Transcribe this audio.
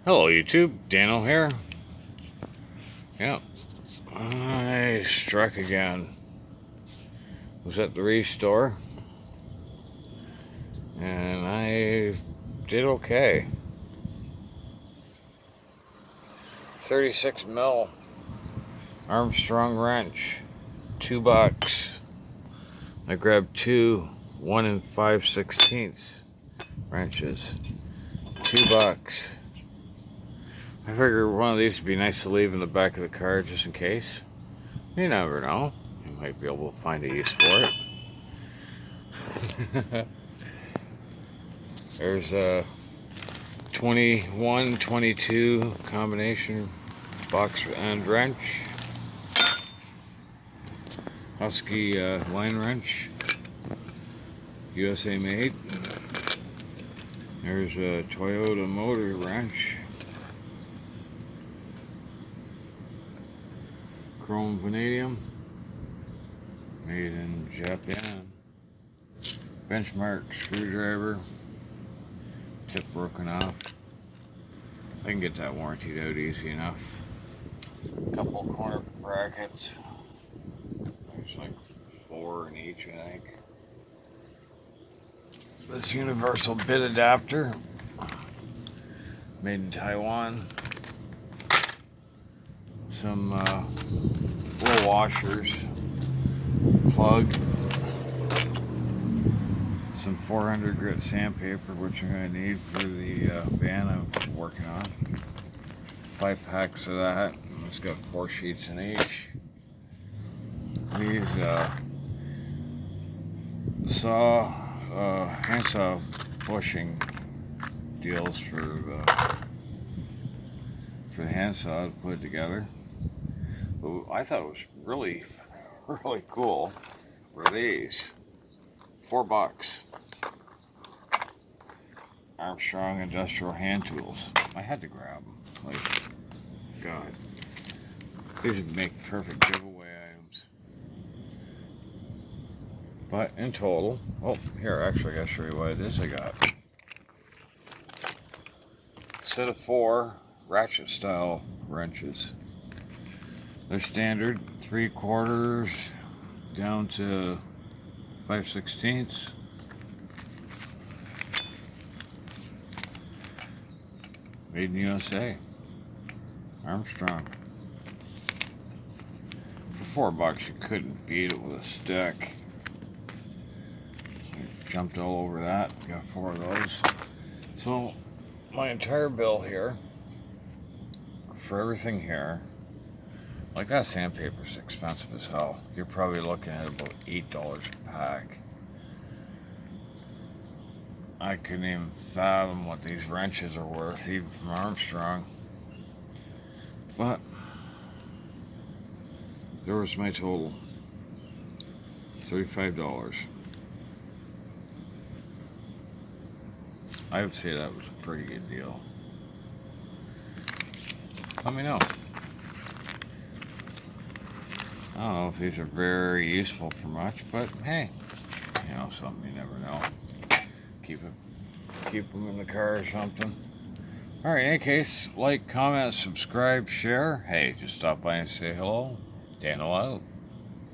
Hello YouTube, Daniel here. Yep, I struck again. Was at the restore and I did okay. 36 mil Armstrong wrench, $2. I grabbed two 1 5/16 wrenches, $2. I figured one of these would be nice to leave in the back of the car just in case. You never know. You might be able to find a use for it. There's a 21-22 combination box and wrench. Husky line wrench. USA made. There's a Toyota motor wrench. Chrome vanadium, made in Japan. Benchmark screwdriver, tip broken off. I can get that warranted out easy enough. Couple corner brackets. There's like 4 in each, I think. This universal bit adapter, made in Taiwan. Some little washers, plug, some 400 grit sandpaper, which I'm going to need for the van I'm working on. 5 packs of that. It's got 4 sheets in each. These handsaw bushing deals for the handsaw to put together. But I thought it was really cool were these. $4. Armstrong industrial hand tools. I had to grab them. Like, God. These would make perfect giveaway items. But in total, oh, here, actually I gotta show you what it is I got. Set of 4 ratchet style wrenches. They're standard 3/4 down to 5/16. Made in USA. Armstrong. For $4 you couldn't beat it with a stick. I jumped all over that. Got 4 of those. So my entire bill here for everything here, like that sandpaper's expensive as hell. You're probably looking at about $8 a pack. I couldn't even fathom what these wrenches are worth, even from Armstrong. But there was my total, $35. I would say that was a pretty good deal. Let me know. I don't know if these are very useful for much, but hey, you know, something you never know. Keep them in the car or something. Alright, in any case, like, comment, subscribe, share. Hey, just stop by and say hello. Daniel out.